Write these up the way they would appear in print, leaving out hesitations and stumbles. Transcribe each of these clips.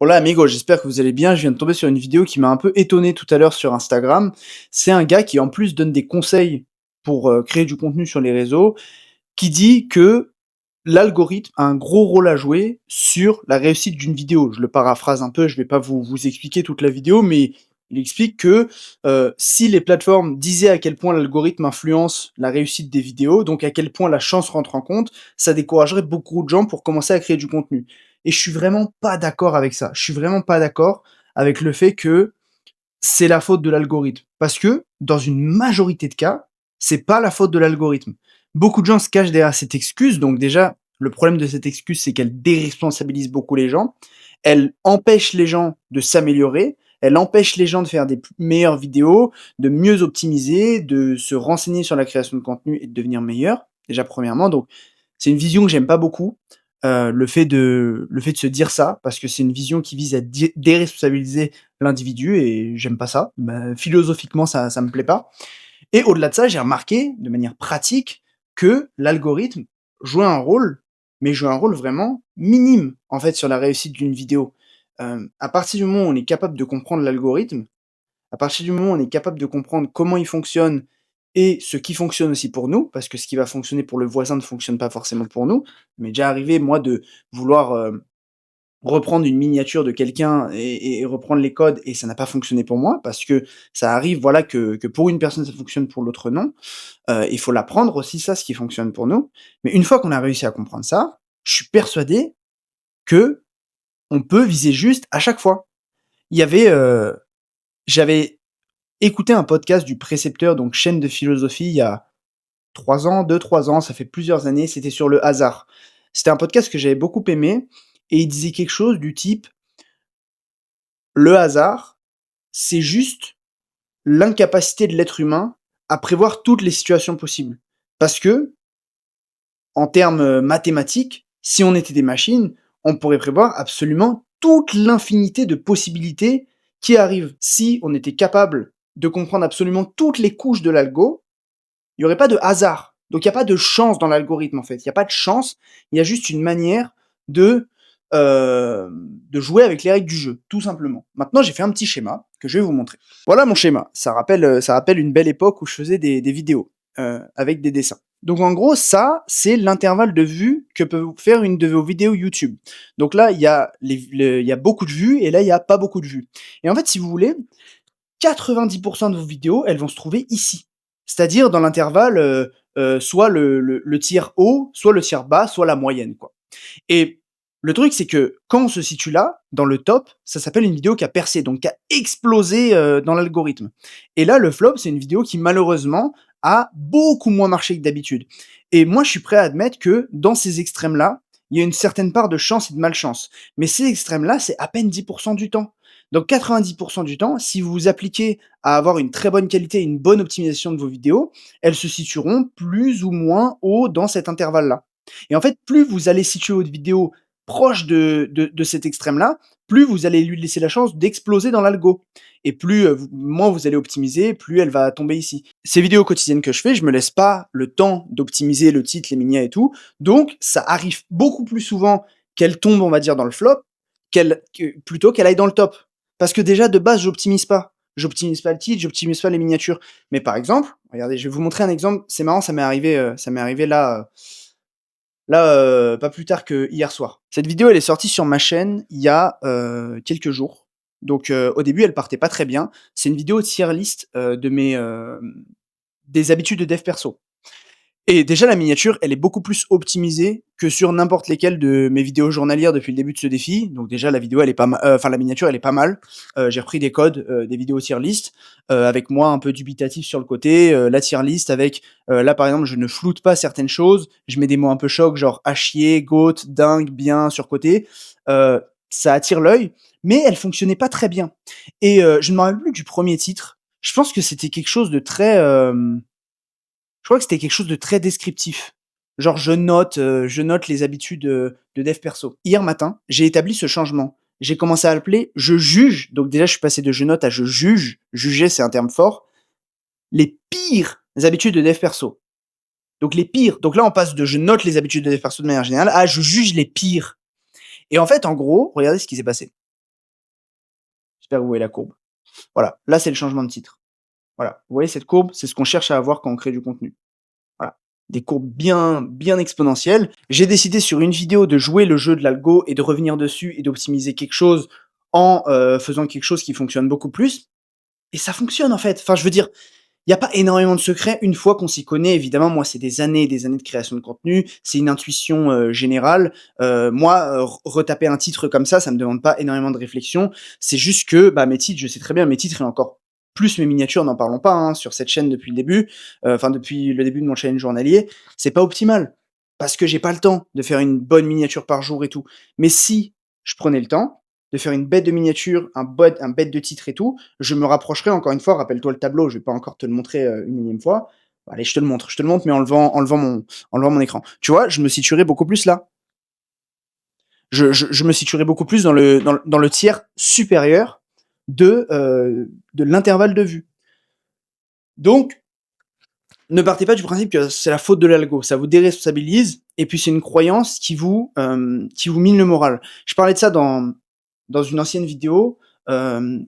Hola amigo, j'espère que vous allez bien. Je viens de tomber sur une vidéo qui m'a un peu étonné tout à l'heure sur Instagram. C'est un gars qui en plus donne des conseils pour créer du contenu sur les réseaux, qui dit que l'algorithme a un gros rôle à jouer sur la réussite d'une vidéo. Je le paraphrase un peu, je vais pas vous expliquer toute la vidéo, mais il explique que si les plateformes disaient à quel point l'algorithme influence la réussite des vidéos, donc à quel point la chance rentre en compte, ça découragerait beaucoup de gens pour commencer à créer du contenu. Et je suis vraiment pas d'accord avec ça. Je suis vraiment pas d'accord avec le fait que c'est la faute de l'algorithme. Parce que, dans une majorité de cas, c'est pas la faute de l'algorithme. Beaucoup de gens se cachent derrière cette excuse, donc déjà, le problème de cette excuse, c'est qu'elle déresponsabilise beaucoup les gens. Elle empêche les gens de s'améliorer, elle empêche les gens de faire des meilleures vidéos, de mieux optimiser, de se renseigner sur la création de contenu et de devenir meilleur, déjà premièrement. Donc, c'est une vision que j'aime pas beaucoup, le fait de se dire ça, parce que c'est une vision qui vise à déresponsabiliser l'individu et j'aime pas ça. Bah, philosophiquement, ça me plaît pas. Et au-delà de ça, j'ai remarqué de manière pratique que l'algorithme jouait un rôle, mais jouait un rôle vraiment minime en fait sur la réussite d'une vidéo. À partir du moment où on est capable de comprendre l'algorithme, à partir du moment où on est capable de comprendre comment il fonctionne et ce qui fonctionne aussi pour nous, parce que ce qui va fonctionner pour le voisin ne fonctionne pas forcément pour nous. Il m'est déjà arrivé moi de vouloir reprendre une miniature de quelqu'un et reprendre les codes et ça n'a pas fonctionné pour moi parce que ça arrive, voilà, que pour une personne ça fonctionne, pour l'autre non. Il faut l'apprendre aussi ça, ce qui fonctionne pour nous. Mais une fois qu'on a réussi à comprendre ça, je suis persuadé que on peut viser juste à chaque fois. Il y avait, j'avais écouté un podcast du Précepteur, donc chaîne de philosophie, il y a 3 ans, 2-3 ans, ça fait plusieurs années, c'était sur le hasard. C'était un podcast que j'avais beaucoup aimé et il disait quelque chose du type: «Le hasard, c'est juste l'incapacité de l'être humain à prévoir toutes les situations possibles. Parce que, en termes mathématiques, si on était des machines, on pourrait prévoir absolument toute l'infinité de possibilités qui arrivent. Si on était capable de comprendre absolument toutes les couches de l'algo, il y aurait pas de hasard. Donc il y a pas de chance dans l'algorithme en fait. Il y a pas de chance, il y a juste une manière de, de jouer avec les règles du jeu, tout simplement. Maintenant, j'ai fait un petit schéma que je vais vous montrer. Voilà mon schéma. Ça rappelle une belle époque où je faisais des vidéos, avec des dessins. Donc en gros, ça, c'est l'intervalle de vues que peut faire une de vos vidéos YouTube. Donc là, il y a beaucoup de vues et là, il y a pas beaucoup de vues. Et en fait, si vous voulez, 90 de vos vidéos, elles vont se trouver ici. C'est-à-dire dans l'intervalle, soit le tiers haut, soit le tiers bas, soit la moyenne, quoi. Et le truc, c'est que quand on se situe là, dans le top, ça s'appelle une vidéo qui a percé, donc qui a explosé, dans l'algorithme. Et là, le flop, c'est une vidéo qui malheureusement a beaucoup moins marché que d'habitude. Et moi, je suis prêt à admettre que dans ces extrêmes-là, il y a une certaine part de chance et de malchance. Mais ces extrêmes-là, c'est à peine 10 du temps. Donc 90 du temps, si vous vous appliquez à avoir une très bonne qualité et une bonne optimisation de vos vidéos, elles se situeront plus ou moins haut dans cet intervalle-là. Et en fait, plus vous allez situer votre vidéo proche de cet extrême-là, plus vous allez lui laisser la chance d'exploser dans l'algo. Et plus, moins vous allez optimiser, plus elle va tomber ici. Ces vidéos quotidiennes que je fais, je me laisse pas le temps d'optimiser le titre, les minias et tout. Donc, ça arrive beaucoup plus souvent qu'elle tombe, on va dire, dans le flop, plutôt qu'elle aille dans le top. Parce que déjà, de base, j'optimise pas. J'optimise pas le titre, j'optimise pas les miniatures. Mais par exemple, regardez, je vais vous montrer un exemple. C'est marrant, ça m'est arrivé là, pas plus tard que hier soir. Cette vidéo, elle est sortie sur ma chaîne il y a, quelques jours. Donc, au début, elle partait pas très bien. C'est une vidéo tier list, des habitudes de dev perso. Et déjà la miniature, elle est beaucoup plus optimisée que sur n'importe lesquelles de mes vidéos journalières depuis le début de ce défi. Donc déjà la vidéo elle est pas mal, enfin la miniature elle est pas mal. J'ai repris des codes, des vidéos tier list, avec moi un peu dubitatif sur le côté, la tier list avec, là par exemple je ne floute pas certaines choses, je mets des mots un peu chocs genre à chier, goat, dingue, bien, surcoté. Ça attire l'œil, mais elle fonctionnait pas très bien. Et je ne me rappelle plus du premier titre. Je pense que c'était quelque chose de très, je crois que c'était quelque chose de très descriptif. Genre je note les habitudes, de dev perso. Hier matin, j'ai établi ce changement. J'ai commencé à l'appeler «je juge», donc déjà je suis passé de «je note» à «je juge». Juger, c'est un terme fort. Les pires habitudes de dev perso. Donc les pires. Donc là, on passe de «je note les habitudes de dev perso de manière générale» à «je juge les pires». Et en fait, en gros, regardez ce qui s'est passé. J'espère que vous voyez la courbe. Voilà, là, c'est le changement de titre. Voilà, vous voyez cette courbe? C'est ce qu'on cherche à avoir quand on crée du contenu. Voilà, des courbes bien exponentielles. J'ai décidé sur une vidéo de jouer le jeu de l'algo et de revenir dessus et d'optimiser quelque chose en, faisant quelque chose qui fonctionne beaucoup plus et ça fonctionne, en fait. Enfin, je veux dire, il y a pas énormément de secrets une fois qu'on s'y connaît. Évidemment, moi, c'est des années et des années de création de contenu. C'est une intuition, générale. Moi, retaper un titre comme ça me demande pas énormément de réflexion. C'est juste que, bah, mes titres, je sais très bien, mes titres et encore plus mes miniatures, n'en parlons pas, hein, sur cette chaîne depuis le début, enfin depuis le début de mon challenge journalier, c'est pas optimal. Parce que j'ai pas le temps de faire une bonne miniature par jour et tout. Mais si je prenais le temps de faire une bête de miniature, un bête de titre et tout, je me rapprocherai encore une fois, rappelle-toi le tableau, je vais pas encore te le montrer, une énième fois. Allez, je te le montre, mais en levant mon écran. Tu vois, je me situerai beaucoup plus là. Je me situerai beaucoup plus dans le tiers supérieur de l'intervalle de vue. Donc, ne partez pas du principe que c'est la faute de l'algo, ça vous déresponsabilise, et puis c'est une croyance qui vous mine le moral. Je parlais de ça dans une ancienne vidéo,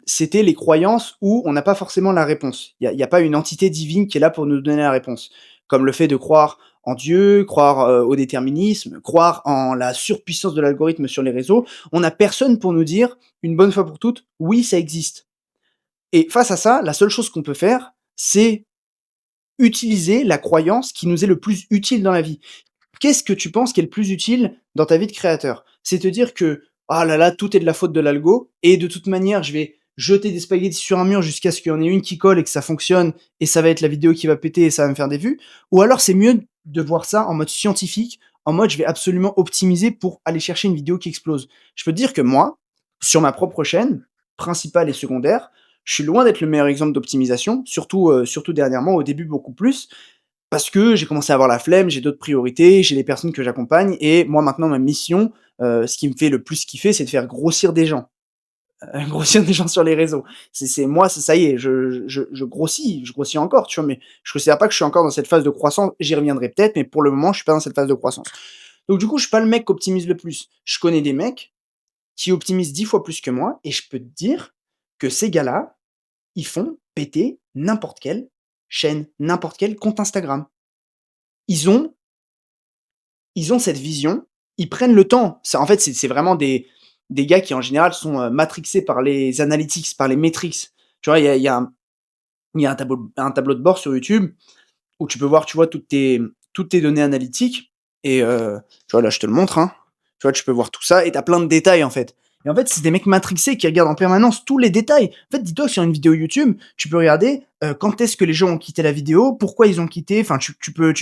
c'était les croyances où on n'a pas forcément la réponse. Il y a pas une entité divine qui est là pour nous donner la réponse. Comme le fait de croire en Dieu, croire au déterminisme, croire en la surpuissance de l'algorithme sur les réseaux. On n'a personne pour nous dire, une bonne fois pour toutes, oui, ça existe. Et face à ça, la seule chose qu'on peut faire, c'est utiliser la croyance qui nous est le plus utile dans la vie. Qu'est-ce que tu penses qui est le plus utile dans ta vie de créateur? C'est te dire que ah là là, tout est de la faute de l'algo et de toute manière, je vais jeter des spaghettis sur un mur jusqu'à ce qu'il y en ait une qui colle et que ça fonctionne et ça va être la vidéo qui va péter et ça va me faire des vues. Ou alors c'est mieux de voir ça en mode scientifique, en mode je vais absolument optimiser pour aller chercher une vidéo qui explose. Je peux te dire que moi, sur ma propre chaîne, principale et secondaire, je suis loin d'être le meilleur exemple d'optimisation, surtout dernièrement, au début beaucoup plus, parce que j'ai commencé à avoir la flemme, j'ai d'autres priorités, j'ai des personnes que j'accompagne et moi maintenant ma mission, ce qui me fait le plus kiffer, c'est de faire grossir des gens, grossir des gens sur les réseaux. C'est moi, ça y est, je grossis encore, tu vois? Mais je considère pas que je suis encore dans cette phase de croissance. J'y reviendrai peut-être, mais pour le moment, je suis pas dans cette phase de croissance. Donc du coup, je suis pas le mec qui optimise le plus. Je connais des mecs qui optimisent 10 fois plus que moi et je peux te dire que ces gars-là, ils font péter n'importe quelle chaîne, n'importe quel compte Instagram. Ils ont ils ont cette vision, ils prennent le temps. En fait, c'est vraiment des gars qui, en général, sont, matrixés par les analytics, par les metrics. Tu vois, il y a un tableau de bord sur YouTube où tu peux voir, tu vois, toutes tes données analytiques et tu vois, là, je te le montre, hein. Tu vois, tu peux voir tout ça et tu as plein de détails, en fait. Et en fait, c'est des mecs matrixés qui regardent en permanence tous les détails. En fait, dis-toi que sur une vidéo YouTube, tu peux regarder, quand est-ce que les gens ont quitté la vidéo, pourquoi ils ont quitté, enfin, tu peux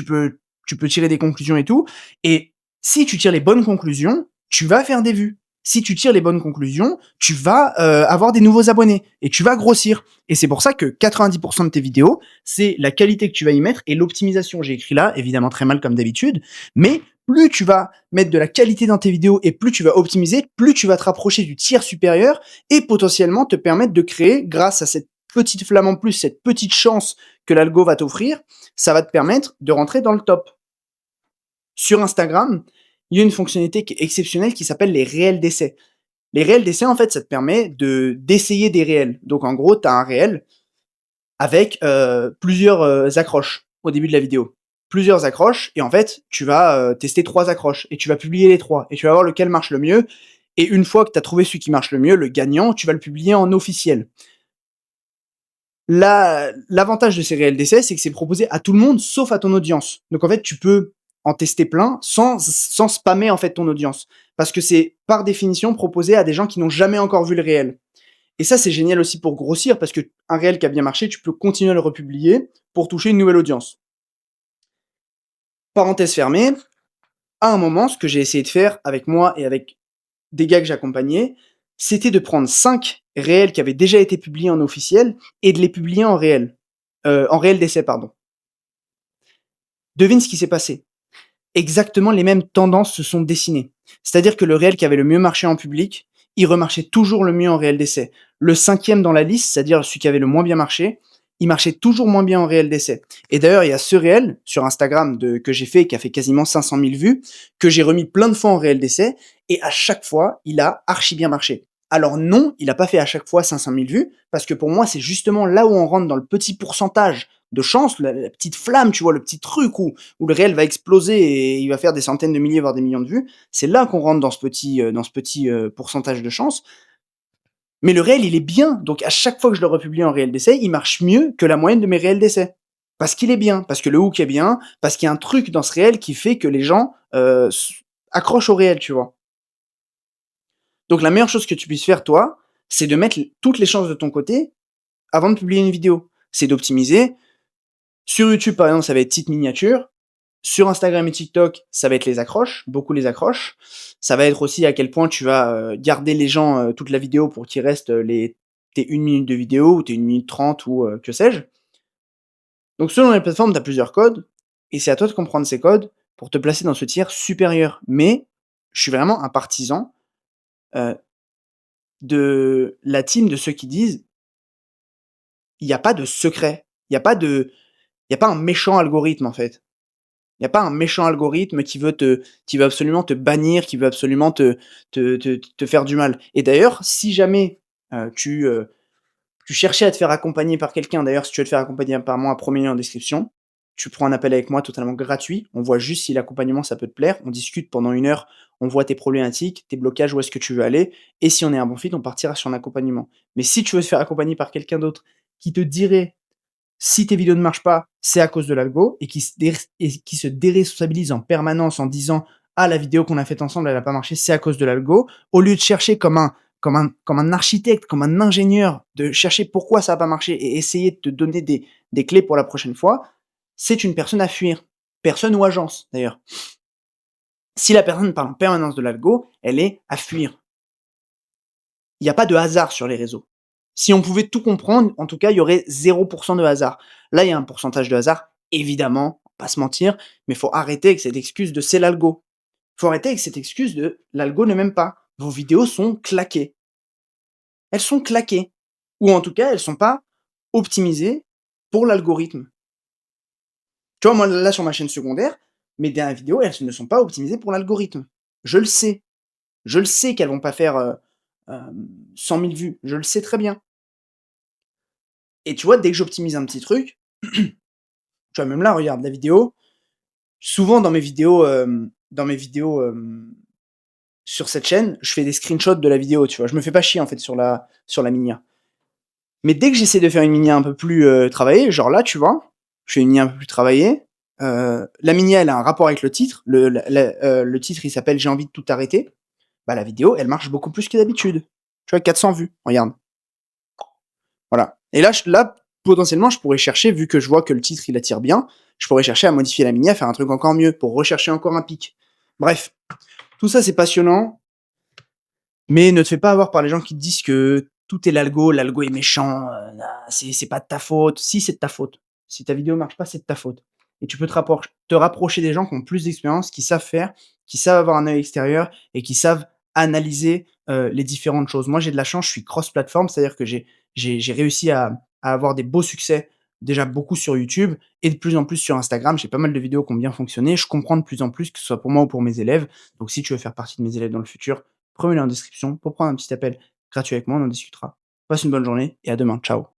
tirer des conclusions et tout. Et si tu tires les bonnes conclusions, tu vas faire des vues. Si tu tires les bonnes conclusions, tu vas avoir des nouveaux abonnés et tu vas grossir. Et c'est pour ça que 90% de tes vidéos, c'est la qualité que tu vas y mettre et l'optimisation. J'ai écrit là, évidemment très mal comme d'habitude, mais plus tu vas mettre de la qualité dans tes vidéos et plus tu vas optimiser, plus tu vas te rapprocher du tiers supérieur et potentiellement te permettre de créer, grâce à cette petite flamme en plus, cette petite chance que l'algo va t'offrir, ça va te permettre de rentrer dans le top. Sur Instagram, il y a une fonctionnalité qui est exceptionnelle qui s'appelle les réels d'essai. Les réels d'essai, en fait, ça te permet d'essayer des réels. Donc, en gros, tu as un réel avec plusieurs accroches au début de la vidéo. Plusieurs accroches, et en fait, tu vas tester 3 accroches, et tu vas publier les 3, et tu vas voir lequel marche le mieux. Et une fois que tu as trouvé celui qui marche le mieux, le gagnant, tu vas le publier en officiel. L'avantage de ces réels d'essai, c'est que c'est proposé à tout le monde, sauf à ton audience. Donc en fait, tu peux en tester plein sans spammer en fait ton audience. Parce que c'est par définition proposé à des gens qui n'ont jamais encore vu le réel. Et ça, c'est génial aussi pour grossir, parce que un réel qui a bien marché, tu peux continuer à le republier pour toucher une nouvelle audience. Parenthèse fermée, à un moment, ce que j'ai essayé de faire avec moi et avec des gars que j'accompagnais, c'était de prendre 5 réels qui avaient déjà été publiés en officiel et de les publier en réel d'essai, pardon. Devine ce qui s'est passé. Exactement les mêmes tendances se sont dessinées. C'est-à-dire que le réel qui avait le mieux marché en public, il remarchait toujours le mieux en réel d'essai. Le 5e dans la liste, c'est-à-dire celui qui avait le moins bien marché, il marchait toujours moins bien en réel d'essai. Et d'ailleurs, il y a ce réel sur Instagram que j'ai fait, qui a fait quasiment 500 000 vues, que j'ai remis plein de fois en réel d'essai, et à chaque fois, il a archi bien marché. Alors non, il a pas fait à chaque fois 500 000 vues, parce que pour moi, c'est justement là où on rentre dans le petit pourcentage de chance, la petite flamme, tu vois? Le petit truc où le réel va exploser et il va faire des centaines de milliers, voire des millions de vues. C'est là qu'on rentre dans ce petit, pourcentage de chance. Mais le réel, il est bien, donc à chaque fois que je le republie en réel d'essai, il marche mieux que la moyenne de mes réels d'essai. Parce qu'il est bien, parce que le hook est bien, parce qu'il y a un truc dans ce réel qui fait que les gens, accrochent au réel, tu vois? Donc la meilleure chose que tu puisses faire, toi, c'est de mettre toutes les chances de ton côté avant de publier une vidéo. C'est d'optimiser. Sur YouTube, par exemple, ça va être titre miniature. Sur Instagram et TikTok, ça va être les accroches, beaucoup les accroches. Ça va être aussi à quel point tu vas garder les gens toute la vidéo pour qu'il reste tes 1 minute de vidéo ou tes 1 minute 30 ou que sais-je. Donc selon les plateformes, tu as plusieurs codes et c'est à toi de comprendre ces codes pour te placer dans ce tiers supérieur. Mais je suis vraiment un partisan euh, de la team de ceux qui disent il n'y a pas de secret, il y a pas un méchant algorithme en fait. Il y a pas un méchant algorithme qui veut absolument te bannir, qui veut absolument te faire du mal. Et d'ailleurs, si jamais, tu cherchais à te faire accompagner par quelqu'un, d'ailleurs, si tu veux te faire accompagner par moi, premier lien en description. Tu prends un appel avec moi totalement gratuit. On voit juste si l'accompagnement, ça peut te plaire. On discute pendant 1 heure, on voit tes problématiques, tes blocages, où est-ce que tu veux aller et si on est un bon fit, on partira sur un accompagnement. Mais si tu veux te faire accompagner par quelqu'un d'autre qui te dirait si tes vidéos ne marchent pas, c'est à cause de l'algo et qui se déresponsabilise en permanence en disant ah la vidéo qu'on a faite ensemble elle a pas marché, c'est à cause de l'algo. Au lieu de chercher comme un architecte, comme un ingénieur, de chercher pourquoi ça a pas marché et essayer de te donner des clés pour la prochaine fois, c'est une personne à fuir. Personne ou agence d'ailleurs. Si la personne parle en permanence de l'algo, elle est à fuir. Il n'y a pas de hasard sur les réseaux. Si on pouvait tout comprendre, en tout cas, il y aurait 0% de hasard. Là, il y a un pourcentage de hasard, évidemment, pas se mentir, mais il faut arrêter avec cette excuse de c'est l'algo. Il faut arrêter avec cette excuse de l'algo ne m'aime pas. Vos vidéos sont claquées. Elles sont claquées. Ou en tout cas, elles sont pas optimisées pour l'algorithme. Tu vois, moi, là, sur ma chaîne secondaire, mes dernières vidéos, elles ne sont pas optimisées pour l'algorithme. Je le sais. Je le sais qu'elles vont pas faire 100 000 vues. Je le sais très bien. Et tu vois, dès que j'optimise un petit truc, tu vois, même là, regarde la vidéo. Souvent dans mes vidéos sur cette chaîne, je fais des screenshots de la vidéo, tu vois. Je me fais pas chier en fait sur la minière. Mais dès que j'essaie de faire une minière un peu plus travaillée, genre là, tu vois, je fais une minière un peu plus travaillée. La minière, elle a un rapport avec le titre. Le titre, il s'appelle J'ai envie de tout arrêter. Bah la vidéo, elle marche beaucoup plus que d'habitude. Tu vois, 400 vues. Regarde. Voilà. Et là, potentiellement, je pourrais chercher, vu que je vois que le titre, il attire bien, je pourrais chercher à modifier la mini, à faire un truc encore mieux, pour rechercher encore un pic. Bref, tout ça, c'est passionnant, mais ne te fais pas avoir par les gens qui te disent que tout est l'algo est méchant, c'est pas de ta faute. Si, c'est de ta faute. Si ta vidéo marche pas, c'est de ta faute. Et tu peux te rapprocher des gens qui ont plus d'expérience, qui savent faire, qui savent avoir un œil extérieur et qui savent analyser les différentes choses. Moi, j'ai de la chance, je suis cross-platform, c'est-à-dire que j'ai réussi à avoir des beaux succès, déjà beaucoup sur YouTube et de plus en plus sur Instagram. J'ai pas mal de vidéos qui ont bien fonctionné. Je comprends de plus en plus, que ce soit pour moi ou pour mes élèves. Donc, si tu veux faire partie de mes élèves dans le futur, premier lien en description pour prendre un petit appel gratuit avec moi, on en discutera. Passe une bonne journée et à demain. Ciao.